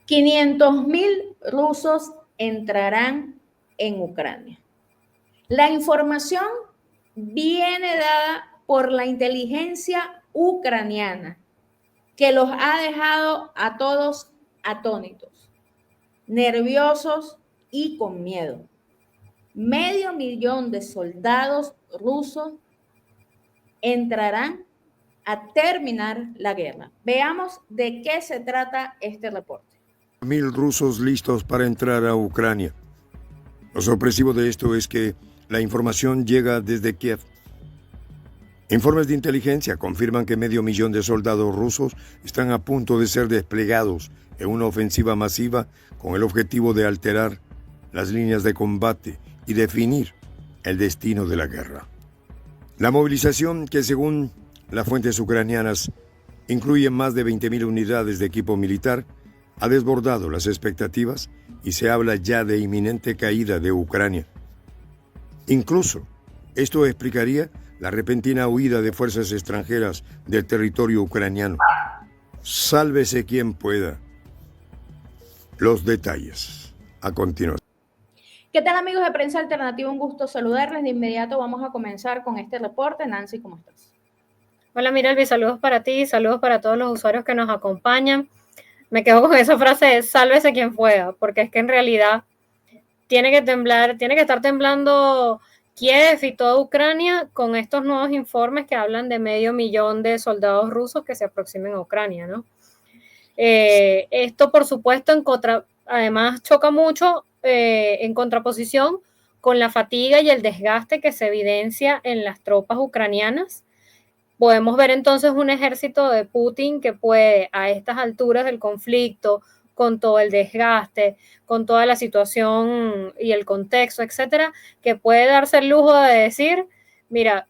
500.000 rusos entrarán en Ucrania. La información viene dada por la inteligencia ucraniana, que los ha dejado a todos atónitos, nerviosos y con miedo. 500.000 de soldados rusos entrarán a terminar la guerra. Veamos de qué se trata este reporte. 1.000 rusos listos para entrar a Ucrania. Lo sorpresivo de esto es que la información llega desde Kiev. Informes de inteligencia confirman que 500.000 de soldados rusos están a punto de ser desplegados en una ofensiva masiva con el objetivo de alterar las líneas de combate y definir el destino de la guerra. La movilización, que según las fuentes ucranianas incluye más de 20.000 unidades de equipo militar, ha desbordado las expectativas y se habla ya de inminente caída de Ucrania. Incluso, esto explicaría la repentina huida de fuerzas extranjeras del territorio ucraniano. Sálvese quien pueda. Los detalles a continuación. ¿Qué tal, amigos de Prensa Alternativa? Un gusto saludarles. De inmediato vamos a comenzar con este reporte. Nancy, ¿cómo estás? Hola, Miralvi, saludos para ti, saludos para todos los usuarios que nos acompañan. Me quedo con esa frase de sálvese quien pueda, porque es que en realidad tiene que estar temblando Kiev y toda Ucrania con estos nuevos informes que hablan de 500.000 de soldados rusos que se aproximen a Ucrania, ¿no? Esto, por supuesto, además choca mucho en contraposición con la fatiga y el desgaste que se evidencia en las tropas ucranianas. Podemos ver entonces un ejército de Putin que puede, a estas alturas del conflicto, con todo el desgaste, con toda la situación y el contexto, etcétera, que puede darse el lujo de decir, mira,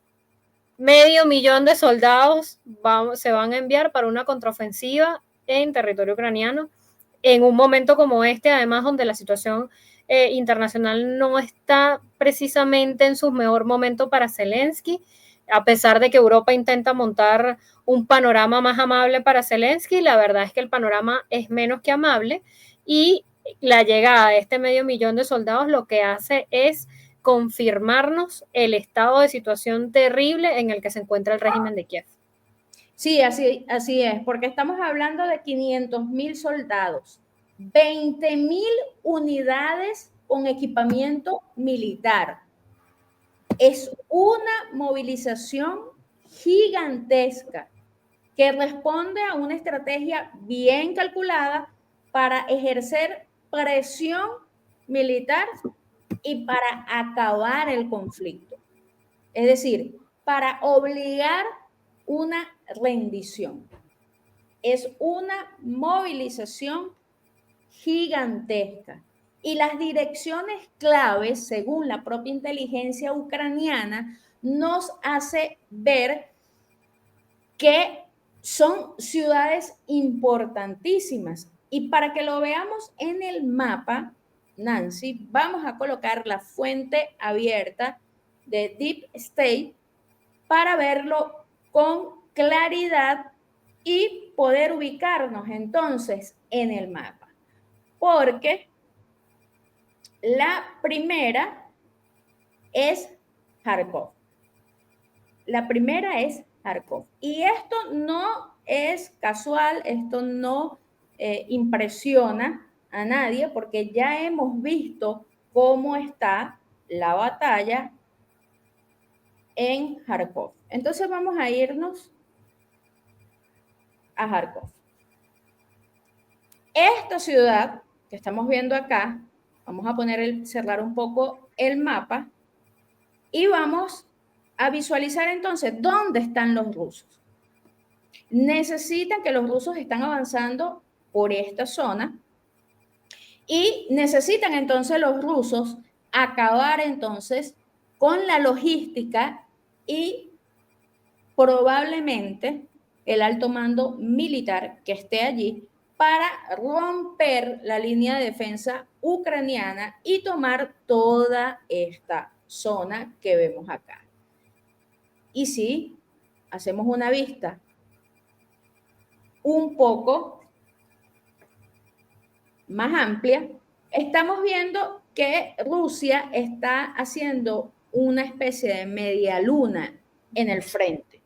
500.000 de soldados se van a enviar para una contraofensiva en territorio ucraniano, en un momento como este, además, donde la situación internacional no está precisamente en su mejor momento para Zelensky, a pesar de que Europa intenta montar un panorama más amable para Zelensky. La verdad es que el panorama es menos que amable y la llegada de este 500.000 de soldados lo que hace es confirmarnos el estado de situación terrible en el que se encuentra el régimen de Kiev. Sí, así es, porque estamos hablando de 500.000 soldados, 20.000 unidades con equipamiento militar. Es una movilización gigantesca que responde a una estrategia bien calculada para ejercer presión militar y para acabar el conflicto. Es decir, para obligar una rendición. Es una movilización gigantesca. Y las direcciones claves, según la propia inteligencia ucraniana, nos hace ver que son ciudades importantísimas. Y para que lo veamos en el mapa, Nancy, vamos a colocar la fuente abierta de Deep State para verlo con claridad y poder ubicarnos entonces en el mapa. Porque la primera es Kharkov. La primera es Kharkov. Y esto no es casual, esto no impresiona a nadie, porque ya hemos visto cómo está la batalla en Kharkov. Entonces vamos a irnos a Kharkov. Esta ciudad que estamos viendo acá, vamos a cerrar un poco el mapa y vamos a visualizar entonces dónde están los rusos. Necesitan que los rusos están avanzando por esta zona y necesitan entonces los rusos acabar entonces con la logística y probablemente el alto mando militar que esté allí para romper la línea de defensa ucraniana y tomar toda esta zona que vemos acá. Y si hacemos una vista un poco más amplia, estamos viendo que Rusia está haciendo una especie de media luna en el frente.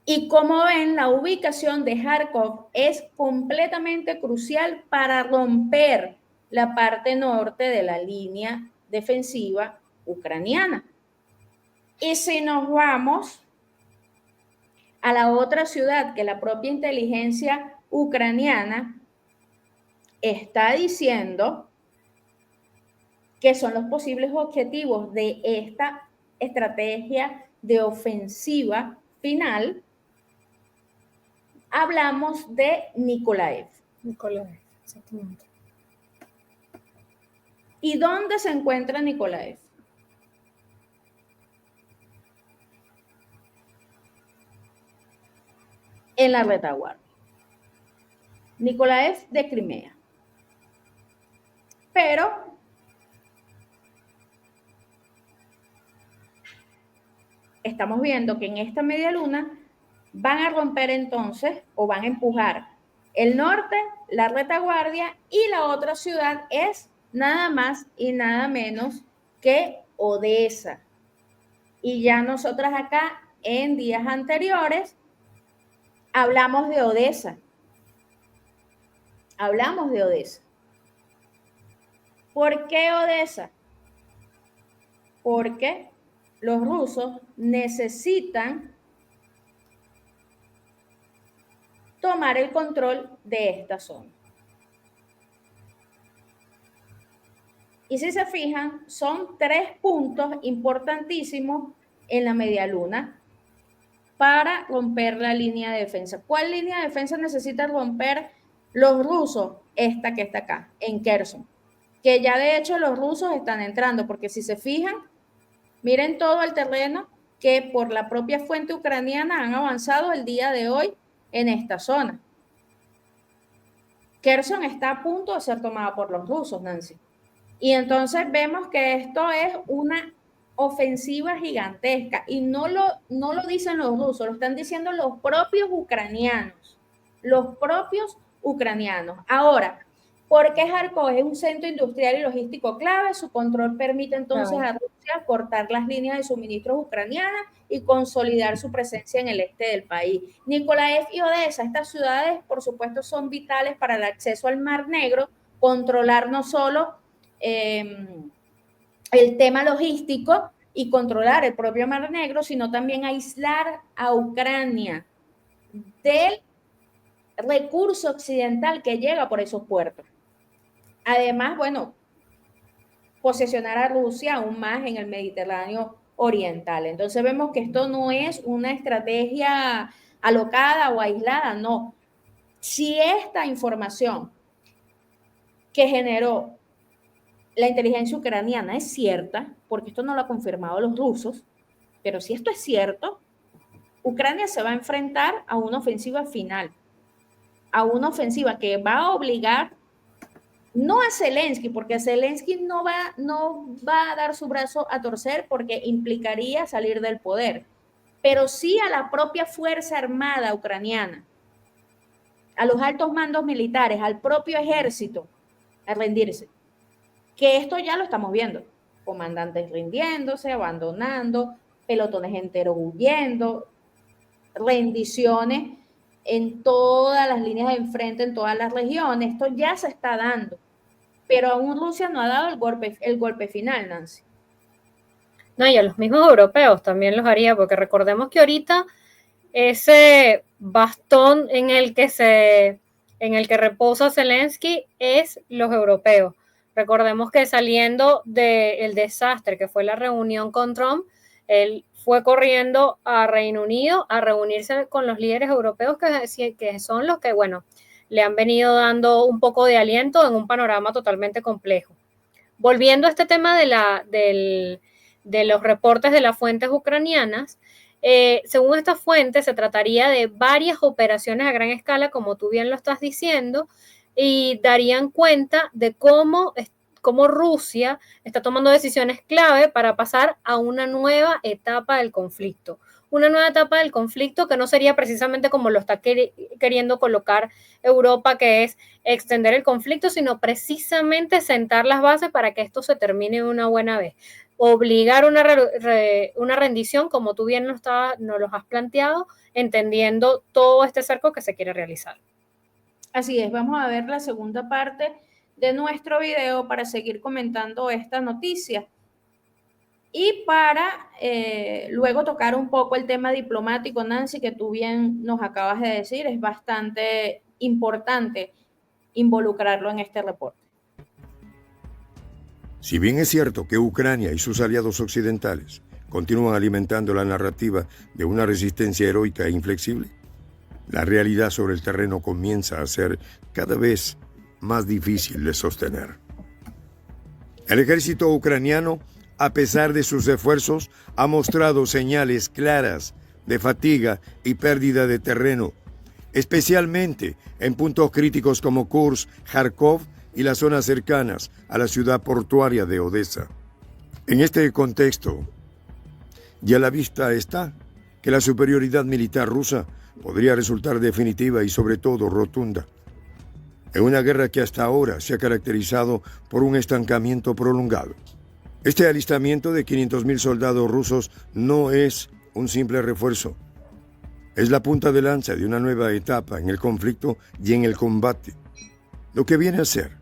Y como ven, la ubicación de Kharkov es completamente crucial para romper la parte norte de la línea defensiva ucraniana. Y si nos vamos a la otra ciudad que la propia inteligencia ucraniana está diciendo que son los posibles objetivos de esta estrategia de ofensiva final, hablamos de Nikolaev. Nikolaev, exactamente. ¿Y dónde se encuentra Nikolaev? En la retaguardia. Nikolaev de Crimea. Pero estamos viendo que en esta media luna van a romper entonces o van a empujar el norte, la retaguardia, y la otra ciudad es nada más y nada menos que Odessa. Y ya nosotras acá en días anteriores hablamos de Odessa. Hablamos de Odessa. ¿Por qué Odessa? Porque los rusos necesitan tomar el control de esta zona. Y si se fijan, son 3 puntos importantísimos en la media luna para romper la línea de defensa. ¿Cuál línea de defensa necesitan romper los rusos? Esta que está acá, en Kherson. Que ya de hecho los rusos están entrando, porque si se fijan, miren todo el terreno que por la propia fuente ucraniana han avanzado el día de hoy en esta zona. Kherson está a punto de ser tomada por los rusos, Nancy. Y entonces vemos que esto es una ofensiva gigantesca y no lo dicen los rusos, lo están diciendo los propios ucranianos. Los propios ucranianos. Ahora, ¿por qué Kharkov es un centro industrial y logístico clave? Su control permite entonces a Rusia cortar las líneas de suministros ucranianas y consolidar su presencia en el este del país. Nikolaev y Odessa, estas ciudades, por supuesto, son vitales para el acceso al Mar Negro, controlar no solo el tema logístico y controlar el propio Mar Negro, sino también aislar a Ucrania del recurso occidental que llega por esos puertos. Además, bueno, posesionar a Rusia aún más en el Mediterráneo oriental. Entonces vemos que esto no es una estrategia alocada o aislada, no. Si esta información que generó la inteligencia ucraniana es cierta, porque esto no lo han confirmado los rusos, pero si esto es cierto, Ucrania se va a enfrentar a una ofensiva final, a una ofensiva que va a obligar no a Zelensky, porque Zelensky no va a dar su brazo a torcer porque implicaría salir del poder, pero sí a la propia Fuerza Armada ucraniana, a los altos mandos militares, al propio ejército, a rendirse. Que esto ya lo estamos viendo, comandantes rindiéndose, abandonando, pelotones enteros huyendo, rendiciones en todas las líneas de enfrente, en todas las regiones. Esto ya se está dando, pero aún Rusia no ha dado el golpe final, Nancy. No, y a los mismos europeos también los haría, porque recordemos que ahorita ese bastón en el que reposa Zelensky es los europeos. Recordemos que saliendo del desastre que fue la reunión con Trump, él fue corriendo a Reino Unido a reunirse con los líderes europeos que son los que, bueno, le han venido dando un poco de aliento en un panorama totalmente complejo. Volviendo a este tema de los reportes de las fuentes ucranianas, según estas fuentes se trataría de varias operaciones a gran escala, como tú bien lo estás diciendo, y darían cuenta de cómo Rusia está tomando decisiones clave para pasar a una nueva etapa del conflicto, una nueva etapa del conflicto que no sería precisamente como lo está queriendo colocar Europa, que es extender el conflicto, sino precisamente sentar las bases para que esto se termine de una buena vez. Obligar una rendición, como tú bien nos lo has planteado, entendiendo todo este cerco que se quiere realizar. Así es, vamos a ver la segunda parte de nuestro video para seguir comentando esta noticia. Y para luego tocar un poco el tema diplomático, Nancy, que tú bien nos acabas de decir, es bastante importante involucrarlo en este reporte. Si bien es cierto que Ucrania y sus aliados occidentales continúan alimentando la narrativa de una resistencia heroica e inflexible, la realidad sobre el terreno comienza a ser cada vez más difícil de sostener. El ejército ucraniano, a pesar de sus esfuerzos, ha mostrado señales claras de fatiga y pérdida de terreno, especialmente en puntos críticos como Kursk, Kharkov y las zonas cercanas a la ciudad portuaria de Odessa. En este contexto, ya a la vista está que la superioridad militar rusa podría resultar definitiva y sobre todo rotunda, en una guerra que hasta ahora se ha caracterizado por un estancamiento prolongado. Este alistamiento de 500.000 soldados rusos no es un simple refuerzo. Es la punta de lanza de una nueva etapa en el conflicto y en el combate, lo que viene a ser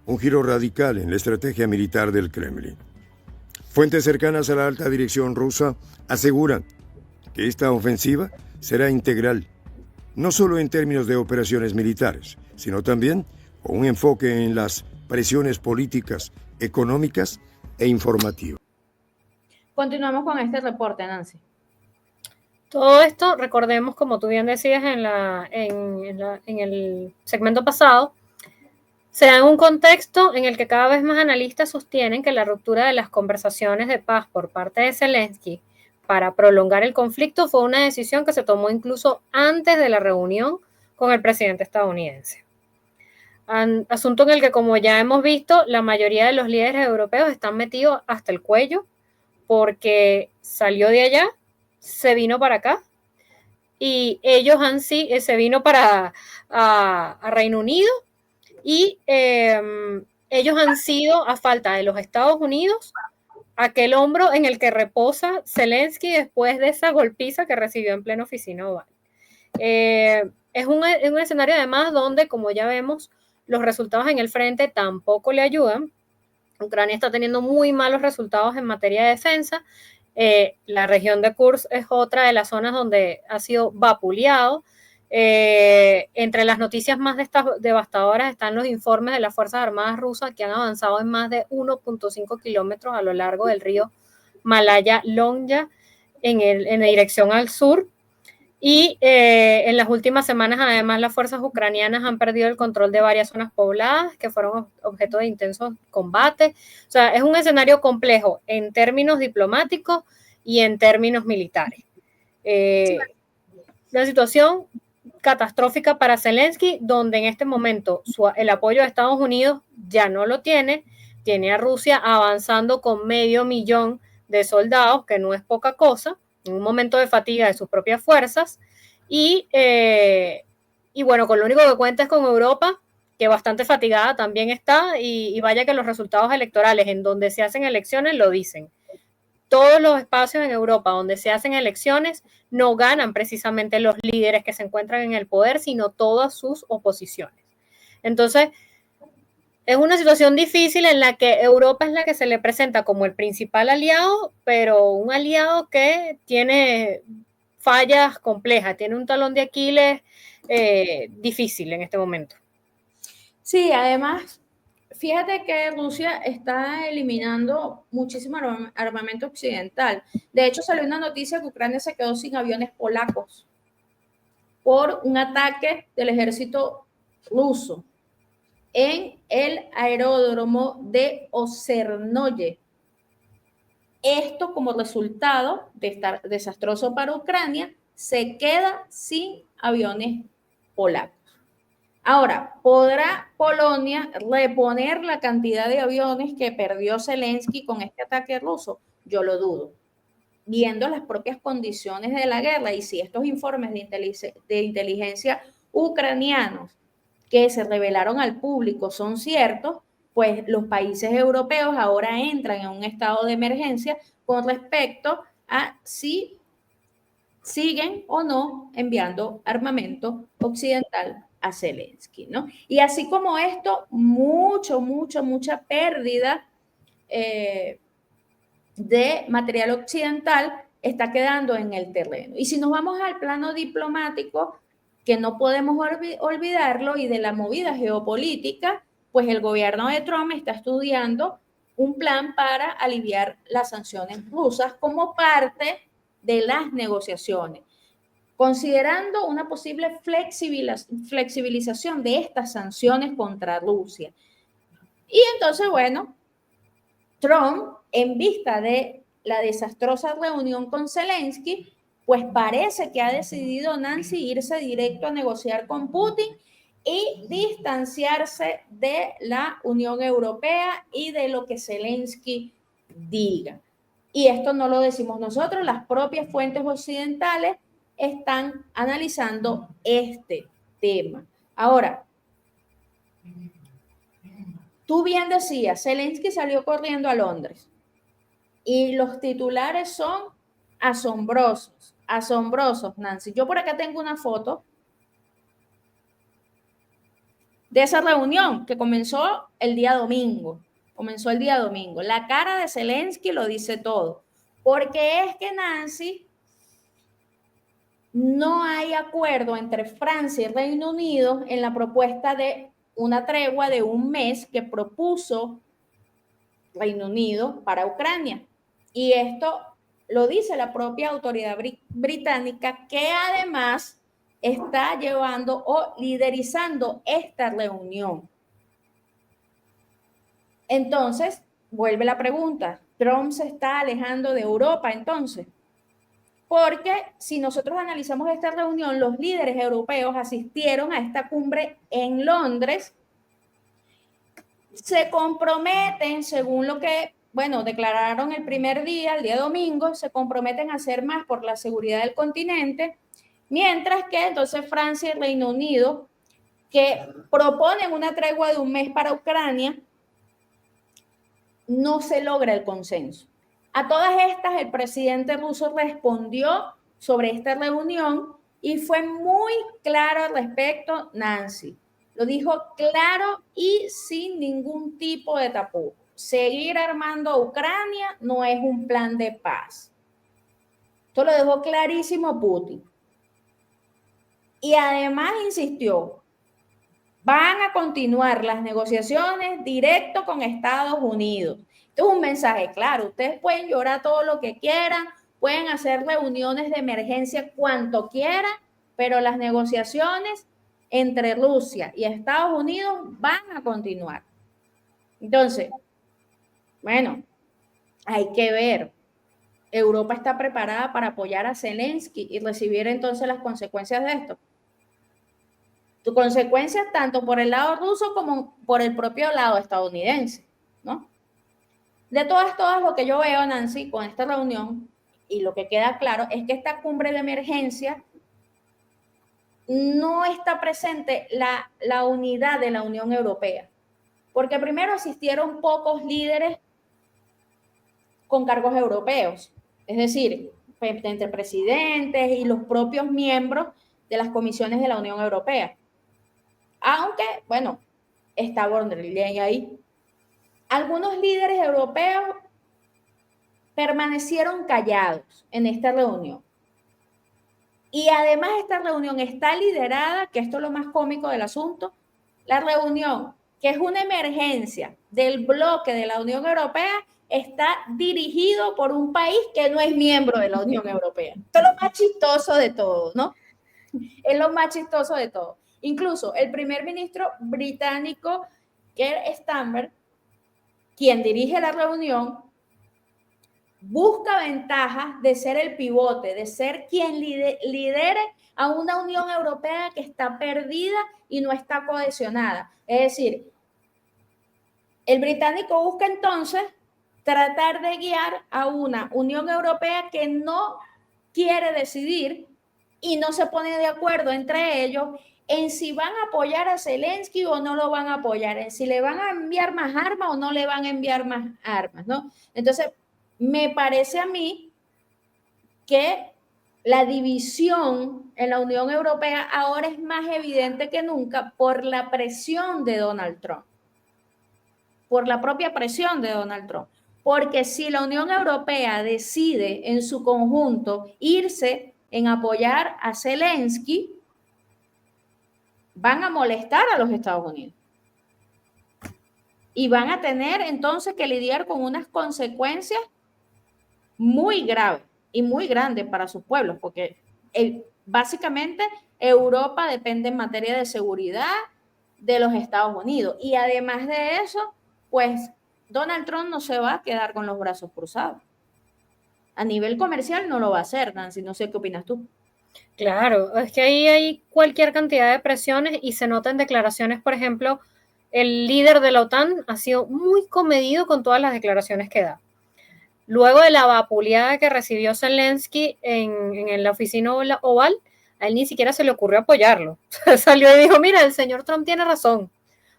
un giro radical en la estrategia militar del Kremlin. Fuentes cercanas a la alta dirección rusa aseguran que esta ofensiva será integral, no solo en términos de operaciones militares, sino también con un enfoque en las presiones políticas, económicas e informativas. Continuamos con este reporte, Nancy. Todo esto, recordemos, como tú bien decías en el segmento pasado, se da en un contexto en el que cada vez más analistas sostienen que la ruptura de las conversaciones de paz por parte de Zelensky para prolongar el conflicto fue una decisión que se tomó incluso antes de la reunión con el presidente estadounidense. Asunto en el que, como ya hemos visto, la mayoría de los líderes europeos están metidos hasta el cuello porque salió de allá, se vino para acá y ellos se vino para a Reino Unido y ellos han sido, a falta de los Estados Unidos, aquel hombro en el que reposa Zelensky después de esa golpiza que recibió en plena oficina oval. Es un escenario además donde, como ya vemos, los resultados en el frente tampoco le ayudan. Ucrania está teniendo muy malos resultados en materia de defensa. La región de Kursk es otra de las zonas donde ha sido vapuleado. Entre las noticias más devastadoras están los informes de las Fuerzas Armadas rusas que han avanzado en más de 1.5 kilómetros a lo largo del río Malaya-Longya en dirección al sur. Y en las últimas semanas, además, las fuerzas ucranianas han perdido el control de varias zonas pobladas que fueron objeto de intensos combates. O sea, es un escenario complejo en términos diplomáticos y en términos militares. Una situación catastrófica para Zelensky, donde en este momento el apoyo de Estados Unidos ya no lo tiene a Rusia avanzando con 500.000 de soldados, que no es poca cosa, en un momento de fatiga de sus propias fuerzas, y bueno, con lo único que cuenta es con Europa, que bastante fatigada también está, y vaya que los resultados electorales en donde se hacen elecciones lo dicen. Todos los espacios en Europa donde se hacen elecciones no ganan precisamente los líderes que se encuentran en el poder, sino todas sus oposiciones. Entonces, es una situación difícil en la que Europa es la que se le presenta como el principal aliado, pero un aliado que tiene fallas complejas, tiene un talón de Aquiles difícil en este momento. Sí, además, fíjate que Rusia está eliminando muchísimo armamento occidental. De hecho, salió una noticia que Ucrania se quedó sin aviones polacos por un ataque del ejército ruso en el aeródromo de Osernoye. Esto, como resultado de estar desastroso para Ucrania, se queda sin aviones polacos. Ahora, ¿podrá Polonia reponer la cantidad de aviones que perdió Zelensky con este ataque ruso? Yo lo dudo. viendo las propias condiciones de la guerra, y si estos informes de inteligencia ucranianos que se revelaron al público son ciertos, pues los países europeos ahora entran en un estado de emergencia con respecto a si siguen o no enviando armamento occidental a Zelensky, ¿no? Y así como esto, mucha pérdida de material occidental está quedando en el terreno. Y si nos vamos al plano diplomático, que no podemos olvidarlo, y de la movida geopolítica, pues el gobierno de Trump está estudiando un plan para aliviar las sanciones rusas como parte de las negociaciones, considerando una posible flexibilización de estas sanciones contra Rusia. Y entonces, bueno, Trump, en vista de la desastrosa reunión con Zelensky, pues parece que ha decidido Nancy irse directo a negociar con Putin y distanciarse de la Unión Europea y de lo que Zelensky diga. Y esto no lo decimos nosotros, las propias fuentes occidentales están analizando este tema. Ahora, tú bien decías, Zelensky salió corriendo a Londres y los titulares son asombrosos, Nancy. Yo por acá tengo una foto de esa reunión que comenzó el día domingo. La cara de Zelensky lo dice todo, porque es que, Nancy, no hay acuerdo entre Francia y Reino Unido en la propuesta de una tregua de un mes que propuso Reino Unido para Ucrania. Y esto lo dice la propia autoridad británica, que además está llevando o liderizando esta reunión. Entonces, vuelve la pregunta, ¿Trump se está alejando de Europa entonces? Porque si nosotros analizamos esta reunión, los líderes europeos asistieron a esta cumbre en Londres, se comprometen, según lo que, bueno, declararon el primer día, el día domingo, se comprometen a hacer más por la seguridad del continente, mientras que entonces Francia y Reino Unido, que proponen una tregua de un mes para Ucrania, no se logra el consenso. A todas estas, el presidente ruso respondió sobre esta reunión y fue muy claro al respecto, Nancy. Lo dijo claro y sin ningún tipo de tapujo. Seguir armando a Ucrania no es un plan de paz. Esto lo dejó clarísimo Putin. Y además insistió, van a continuar las negociaciones directo con Estados Unidos. Esto es un mensaje claro. Ustedes pueden llorar todo lo que quieran, pueden hacer reuniones de emergencia cuanto quieran, pero las negociaciones entre Rusia y Estados Unidos van a continuar. Entonces, bueno, hay que ver. Europa está preparada para apoyar a Zelensky y recibir entonces las consecuencias de esto. Consecuencias tanto por el lado ruso como por el propio lado estadounidense, ¿no? De todas, lo que yo veo, Nancy, con esta reunión, y lo que queda claro, es que esta cumbre de emergencia no está presente la unidad de la Unión Europea, porque primero asistieron pocos líderes con cargos europeos, es decir, entre presidentes y los propios miembros de las comisiones de la Unión Europea. Aunque, bueno, está von der Leyen ahí. Algunos líderes europeos permanecieron callados en esta reunión. Y además esta reunión está liderada, que esto es lo más cómico del asunto, la reunión, que es una emergencia del bloque de la Unión Europea, está dirigido por un país que no es miembro de la Unión Europea. Esto es lo más chistoso de todo, ¿no? Es lo más chistoso de todo. Incluso el primer ministro británico, Keir Starmer, quien dirige la reunión, busca ventajas de ser el pivote, de ser quien lidere a una Unión Europea que está perdida y no está cohesionada. Es decir, el británico busca entonces tratar de guiar a una Unión Europea que no quiere decidir y no se pone de acuerdo entre ellos en si van a apoyar a Zelensky o no lo van a apoyar, en si le van a enviar más armas o no le van a enviar más armas, ¿no? Entonces, me parece a mí que la división en la Unión Europea ahora es más evidente que nunca por la presión de Donald Trump, por la propia presión de Donald Trump. Porque si la Unión Europea decide en su conjunto irse en apoyar a Zelensky, van a molestar a los Estados Unidos. Y van a tener entonces que lidiar con unas consecuencias muy graves y muy grandes para sus pueblos, porque básicamente Europa depende en materia de seguridad de los Estados Unidos. Y además de eso, pues Donald Trump no se va a quedar con los brazos cruzados. A nivel comercial no lo va a hacer, Nancy, no sé qué opinas tú. Claro, es que ahí hay cualquier cantidad de presiones y se nota en declaraciones, por ejemplo, el líder de la OTAN ha sido muy comedido con todas las declaraciones que da. Luego de la vapuleada que recibió Zelensky en la oficina oval, a él ni siquiera se le ocurrió apoyarlo. Salió y dijo, mira, el señor Trump tiene razón.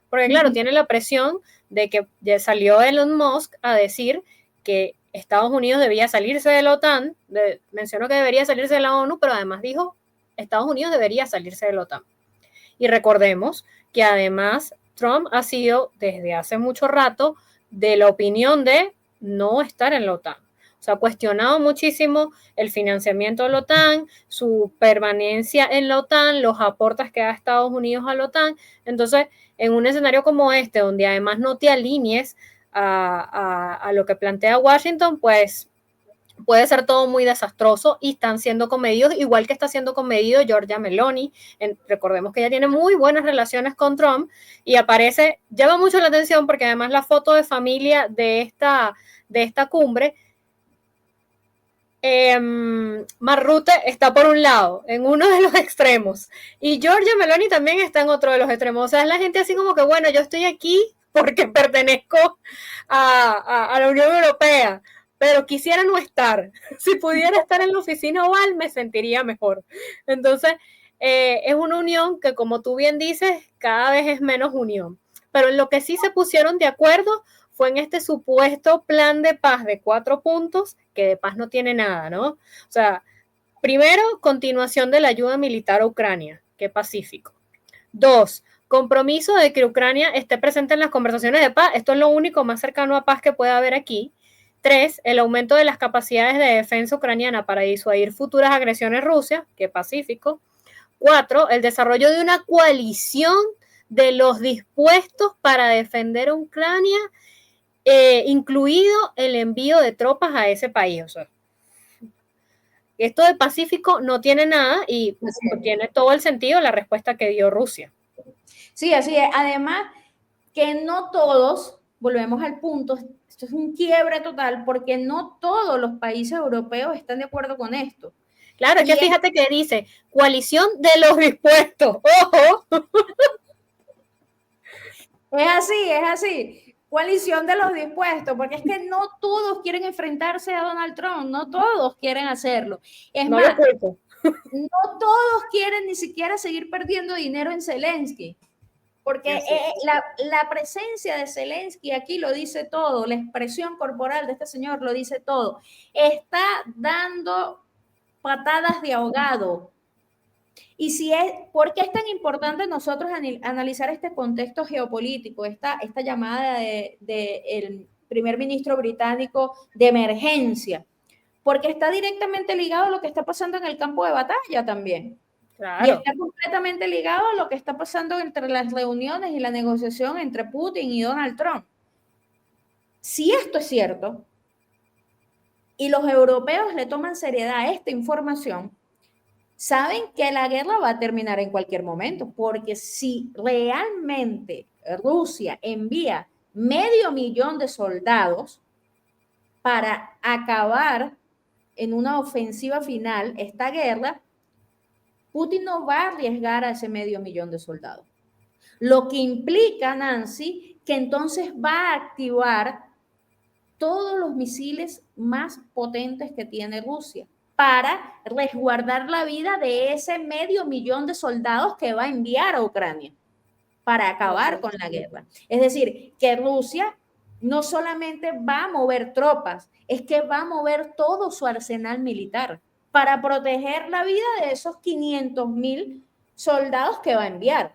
Porque claro, tiene la presión de que ya salió Elon Musk a decir que Estados Unidos debía salirse de la OTAN, mencionó que debería salirse de la ONU, pero además dijo, Estados Unidos debería salirse de la OTAN. Y recordemos que además Trump ha sido desde hace mucho rato de la opinión de no estar en la OTAN. O sea, ha cuestionado muchísimo el financiamiento de la OTAN, su permanencia en la OTAN, los aportes que da Estados Unidos a la OTAN. Entonces, en un escenario como este, donde además no te alinees a lo que plantea Washington, pues puede ser todo muy desastroso y están siendo comedidos, igual que está siendo comedido Giorgia Meloni. Recordemos que ella tiene muy buenas relaciones con Trump y aparece, llama mucho la atención porque además la foto de familia de esta cumbre, Mark Rutte está por un lado, en uno de los extremos, y Giorgia Meloni también está en otro de los extremos. O sea, es la gente así como que, bueno, yo estoy aquí porque pertenezco a la Unión Europea, pero quisiera no estar. Si pudiera estar en la oficina oval, me sentiría mejor. Entonces, es una unión que, como tú bien dices, cada vez es menos unión. Pero en lo que sí se pusieron de acuerdo fue en este supuesto plan de paz de 4 puntos, que de paz no tiene nada, ¿no? O sea, primero, continuación de la ayuda militar a Ucrania, que pacífico. 2, compromiso de que Ucrania esté presente en las conversaciones de paz. Esto es lo único más cercano a paz que puede haber aquí. 3, el aumento de las capacidades de defensa ucraniana para disuadir futuras agresiones rusas, que pacífico. 4, el desarrollo de una coalición de los dispuestos para defender a Ucrania, incluido el envío de tropas a ese país. O sea, esto de Pacífico no tiene nada y tiene todo el sentido la respuesta que dio Rusia. Sí, así es. Además, que no todos, volvemos al punto, esto es un quiebre total, porque no todos los países europeos están de acuerdo con esto. Claro, es que fíjate que dice coalición de los dispuestos. ¡Ojo! Es así. Coalición de los dispuestos, porque es que no todos quieren enfrentarse a Donald Trump, no todos quieren hacerlo. Es no más, no todos quieren ni siquiera seguir perdiendo dinero en Zelensky, porque la presencia de Zelensky aquí lo dice todo, la expresión corporal de este señor lo dice todo. Está dando patadas de ahogado. Y si es, ¿por qué es tan importante nosotros analizar este contexto geopolítico, esta llamada del primer ministro británico de emergencia? Porque está directamente ligado a lo que está pasando en el campo de batalla también. Claro. Y está completamente ligado a lo que está pasando entre las reuniones y la negociación entre Putin y Donald Trump. Si esto es cierto, y los europeos le toman seriedad a esta información, saben que la guerra va a terminar en cualquier momento, porque si realmente Rusia envía 500.000 de soldados para acabar en una ofensiva final esta guerra, Putin no va a arriesgar a ese 500.000 de soldados. Lo que implica, Nancy, que entonces va a activar todos los misiles más potentes que tiene Rusia para resguardar la vida de ese 500.000 de soldados que va a enviar a Ucrania para acabar con la guerra. Es decir, que Rusia no solamente va a mover tropas, es que va a mover todo su arsenal militar para proteger la vida de esos 500.000 soldados que va a enviar.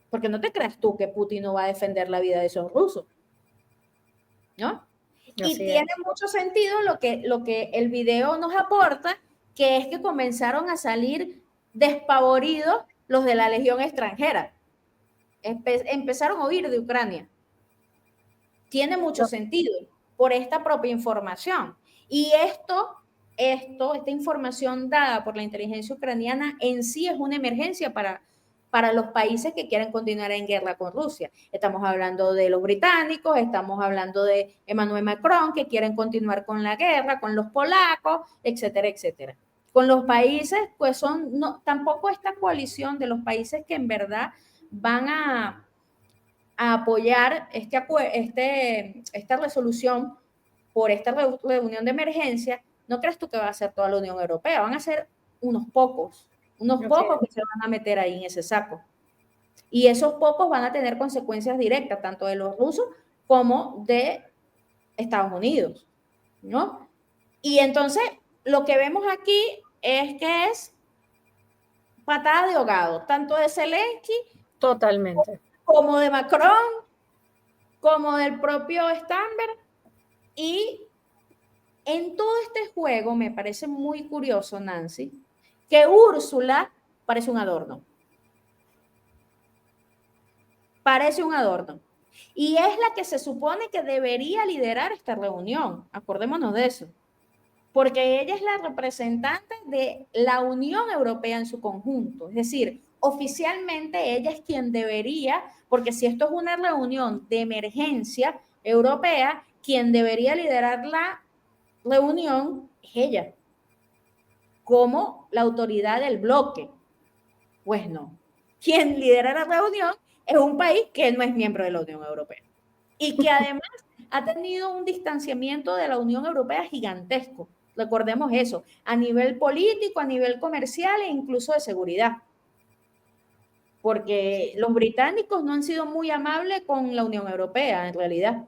Porque no te creas tú que Putin no va a defender la vida de esos rusos, ¿no? Y tiene mucho sentido lo que el video nos aporta, que es que comenzaron a salir despavoridos los de la Legión extranjera. Empezaron a huir de Ucrania. Tiene mucho sentido por esta propia información. Y esta información dada por la inteligencia ucraniana en sí es una emergencia para los países que quieren continuar en guerra con Rusia. Estamos hablando de los británicos, estamos hablando de Emmanuel Macron, que quieren continuar con la guerra, con los polacos, etcétera, etcétera. Con los países, pues tampoco esta coalición de los países que en verdad van a apoyar esta resolución por esta reunión de emergencia. No crees tú que va a ser toda la Unión Europea, van a ser unos pocos que se van a meter ahí en ese saco. Y esos pocos van a tener consecuencias directas, tanto de los rusos como de Estados Unidos, ¿no? Y entonces, lo que vemos aquí es que es patada de ahogado, tanto de Zelensky totalmente, como de Macron, como del propio Steinmeier. Y en todo este juego me parece muy curioso, Nancy, que Úrsula parece un adorno. Parece un adorno. Y es la que se supone que debería liderar esta reunión. Acordémonos de eso. Porque ella es la representante de la Unión Europea en su conjunto. Es decir, oficialmente ella es quien debería, porque si esto es una reunión de emergencia europea, quien debería liderar la reunión es ella, como la autoridad del bloque. Pues no. Quien lidera la reunión es un país que no es miembro de la Unión Europea y que además ha tenido un distanciamiento de la Unión Europea gigantesco. Recordemos eso, a nivel político, a nivel comercial e incluso de seguridad. Porque los británicos no han sido muy amables con la Unión Europea, en realidad.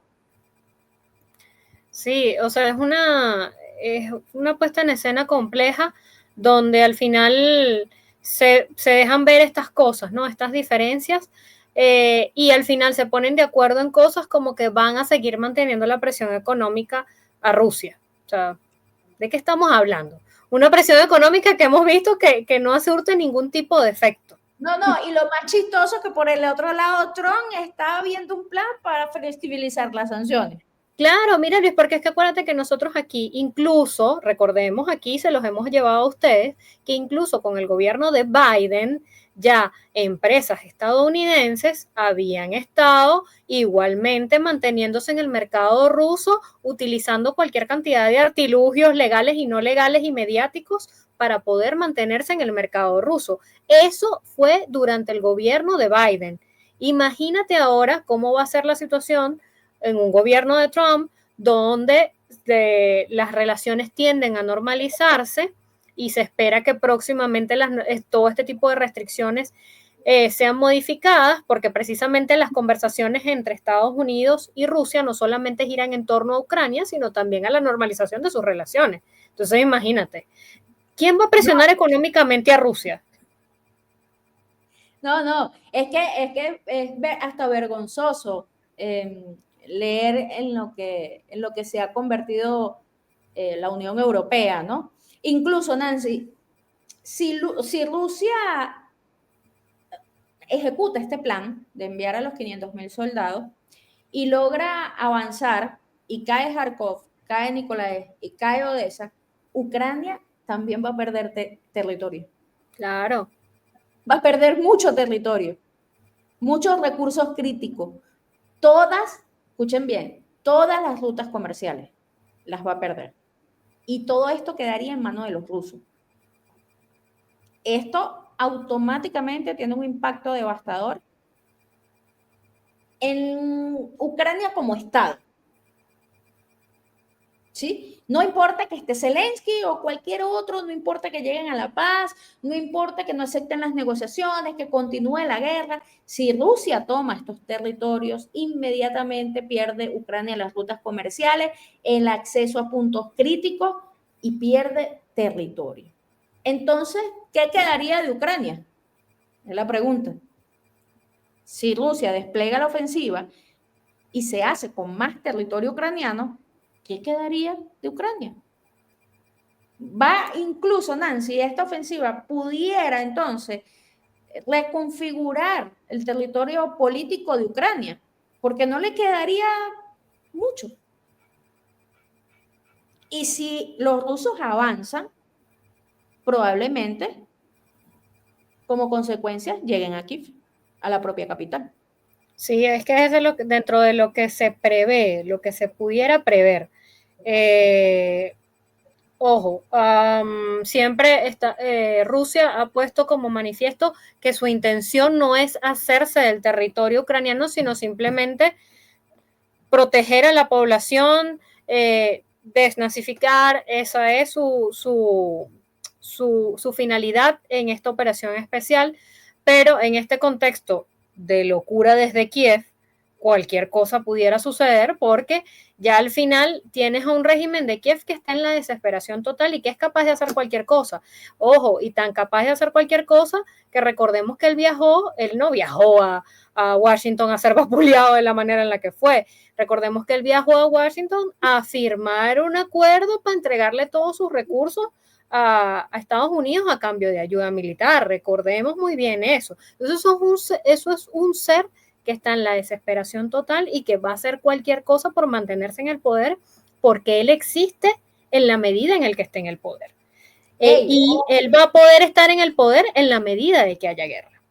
Sí, o sea, es una puesta en escena compleja donde al final se dejan ver estas cosas, ¿no? Estas diferencias, y al final se ponen de acuerdo en cosas como que van a seguir manteniendo la presión económica a Rusia. O sea, ¿de qué estamos hablando? Una presión económica que hemos visto que no surte ningún tipo de efecto. No, y lo más chistoso es que por el otro lado Trump está viendo un plan para flexibilizar las sanciones. Claro, mira Luis, porque es que acuérdate que nosotros aquí, incluso, recordemos aquí, se los hemos llevado a ustedes, que incluso con el gobierno de Biden, ya empresas estadounidenses habían estado igualmente manteniéndose en el mercado ruso, utilizando cualquier cantidad de artilugios legales y no legales y mediáticos para poder mantenerse en el mercado ruso. Eso fue durante el gobierno de Biden. Imagínate ahora cómo va a ser la situación en un gobierno de Trump, donde las relaciones tienden a normalizarse y se espera que próximamente todo este tipo de restricciones sean modificadas, porque precisamente las conversaciones entre Estados Unidos y Rusia no solamente giran en torno a Ucrania, sino también a la normalización de sus relaciones. Entonces, imagínate, ¿quién va a presionar económicamente a Rusia? No, es que es hasta vergonzoso leer en lo que se ha convertido la Unión Europea, ¿no? Incluso, Nancy, si Rusia ejecuta este plan de enviar a los 500.000 soldados y logra avanzar y cae Kharkov, cae Nikolaev y cae Odessa, Ucrania también va a perder territorio. Claro. Va a perder mucho territorio, muchos recursos críticos. Escuchen bien, todas las rutas comerciales las va a perder. Y todo esto quedaría en manos de los rusos. Esto automáticamente tiene un impacto devastador en Ucrania como Estado. ¿sí? No importa que esté Zelensky o cualquier otro, no importa que lleguen a la paz, no importa que no acepten las negociaciones, que continúe la guerra. Si Rusia toma estos territorios, inmediatamente pierde Ucrania las rutas comerciales, el acceso a puntos críticos y pierde territorio. Entonces, ¿qué quedaría de Ucrania? Es la pregunta. Si Rusia despliega la ofensiva y se hace con más territorio ucraniano, ¿qué quedaría de Ucrania? Va incluso, Nancy, esta ofensiva pudiera entonces reconfigurar el territorio político de Ucrania, porque no le quedaría mucho. Y si los rusos avanzan, probablemente, como consecuencia, lleguen a Kiev, a la propia capital. Sí, es que es dentro de lo que se prevé, lo que se pudiera prever. Ojo, siempre Rusia ha puesto como manifiesto que su intención no es hacerse del territorio ucraniano, sino simplemente proteger a la población, desnazificar, esa es su finalidad en esta operación especial, pero en este contexto de locura desde Kiev, cualquier cosa pudiera suceder porque ya al final tienes a un régimen de Kiev que está en la desesperación total y que es capaz de hacer cualquier cosa. Ojo, y tan capaz de hacer cualquier cosa que recordemos que él no viajó a Washington a ser vapuleado de la manera en la que fue. Recordemos que él viajó a Washington a firmar un acuerdo para entregarle todos sus recursos a Estados Unidos a cambio de ayuda militar. Recordemos muy bien eso. Entonces eso es un ser que está en la desesperación total y que va a hacer cualquier cosa por mantenerse en el poder porque él existe en la medida en el que esté en el poder. Y él va a poder estar en el poder en la medida de que haya guerra.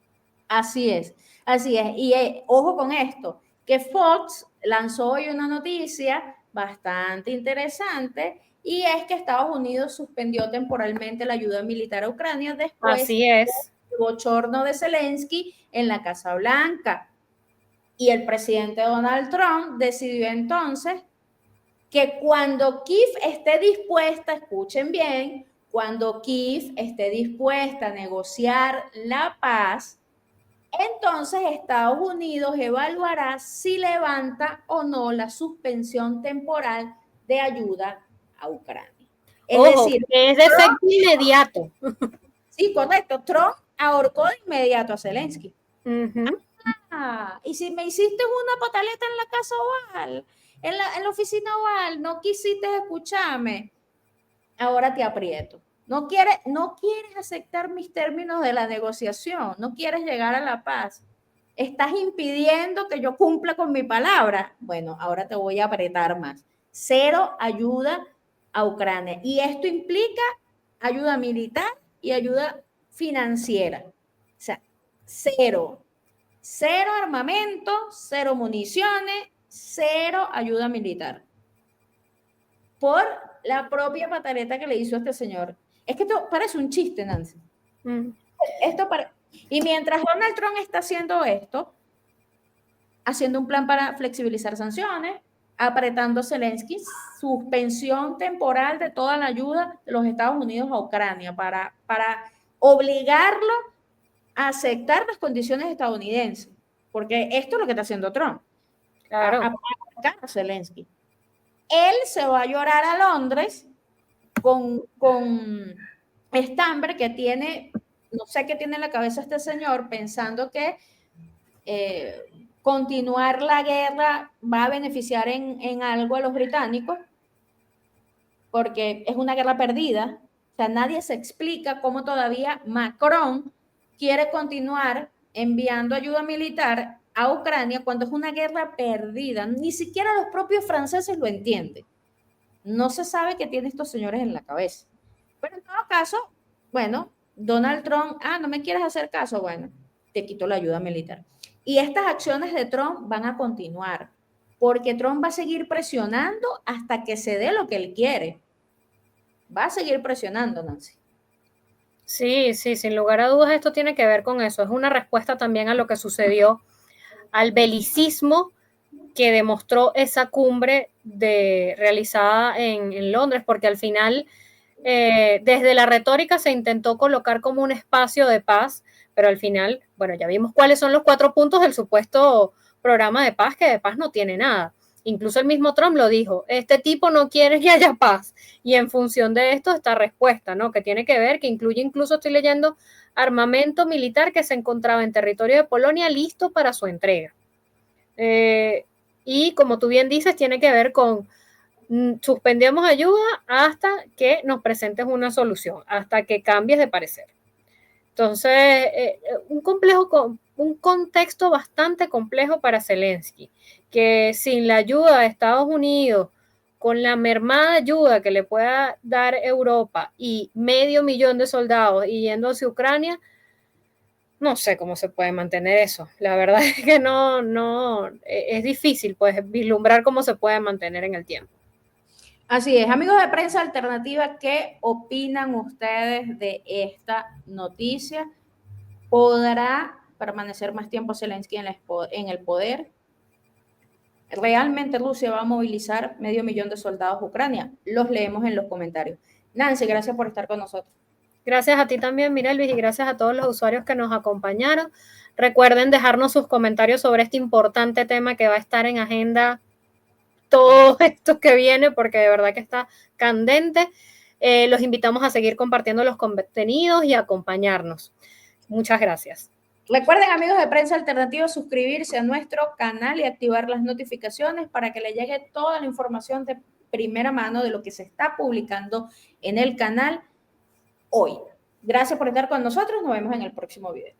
Así es, así es. Y ojo con esto, que Fox lanzó hoy una noticia bastante interesante y es que Estados Unidos suspendió temporalmente la ayuda militar a Ucrania después del bochorno de Zelensky en la Casa Blanca. Y el presidente Donald Trump decidió entonces que cuando Kiev esté dispuesta, escuchen bien, cuando Kiev esté dispuesta a negociar la paz, entonces Estados Unidos evaluará si levanta o no la suspensión temporal de ayuda a Ucrania. Es decir, es de efecto inmediato. Sí, correcto. Trump ahorcó de inmediato a Zelensky. Uh-huh. Y si me hiciste una pataleta en la casa oval, en la oficina oval, no quisiste escucharme, ahora te aprieto. No quieres aceptar mis términos de la negociación, no quieres llegar a la paz. Estás impidiendo que yo cumpla con mi palabra. Bueno, ahora te voy a apretar más. Cero ayuda a Ucrania. Y esto implica ayuda militar y ayuda financiera. O sea, cero. Cero armamento, cero municiones, cero ayuda militar. Por la propia pataleta que le hizo a este señor. Es que esto parece un chiste, Nancy. Y mientras Donald Trump está haciendo esto, haciendo un plan para flexibilizar sanciones, apretando a Zelensky, suspensión temporal de toda la ayuda de los Estados Unidos a Ucrania para obligarlo a aceptar las condiciones estadounidenses, porque esto es lo que está haciendo Trump, claro. a Zelensky. Él se va a llorar a Londres con estambre que tiene, no sé qué tiene en la cabeza este señor, pensando que continuar la guerra va a beneficiar en algo a los británicos, porque es una guerra perdida. O sea, nadie se explica cómo todavía Macron quiere continuar enviando ayuda militar a Ucrania cuando es una guerra perdida. Ni siquiera los propios franceses lo entienden. No se sabe qué tienen estos señores en la cabeza. Pero en todo caso, bueno, Donald Trump, no me quieres hacer caso, bueno, te quito la ayuda militar. Y estas acciones de Trump van a continuar, porque Trump va a seguir presionando hasta que se dé lo que él quiere. Va a seguir presionando, Nancy. Sí, sin lugar a dudas esto tiene que ver con eso. Es una respuesta también a lo que sucedió al belicismo que demostró esa cumbre realizada en Londres, porque al final, desde la retórica se intentó colocar como un espacio de paz, pero al final, bueno, ya vimos cuáles son los 4 puntos del supuesto programa de paz, que de paz no tiene nada. Incluso el mismo Trump lo dijo, este tipo no quiere que haya paz, y en función de esto esta respuesta, ¿no? Que tiene que ver, que incluye, incluso estoy leyendo, armamento militar que se encontraba en territorio de Polonia listo para su entrega. Y como tú bien dices, tiene que ver con suspendemos ayuda hasta que nos presentes una solución, hasta que cambies de parecer. Entonces, un contexto bastante complejo para Zelensky, que sin la ayuda de Estados Unidos, con la mermada ayuda que le pueda dar Europa y 500.000 de soldados y yendo hacia Ucrania, no sé cómo se puede mantener eso. La verdad es que es difícil pues vislumbrar cómo se puede mantener en el tiempo. Así es, amigos de Prensa Alternativa, ¿qué opinan ustedes de esta noticia? ¿Podrá permanecer más tiempo Zelensky en el poder? ¿Realmente Rusia va a movilizar 500.000 de soldados a Ucrania? Los leemos en los comentarios. Nancy, gracias por estar con nosotros. Gracias a ti también, Mirelvis, y gracias a todos los usuarios que nos acompañaron. Recuerden dejarnos sus comentarios sobre este importante tema que va a estar en agenda todo esto que viene, porque de verdad que está candente. Los invitamos a seguir compartiendo los contenidos y acompañarnos. Muchas gracias. Recuerden, amigos de Prensa Alternativa, suscribirse a nuestro canal y activar las notificaciones para que le llegue toda la información de primera mano de lo que se está publicando en el canal hoy. Gracias por estar con nosotros. Nos vemos en el próximo video.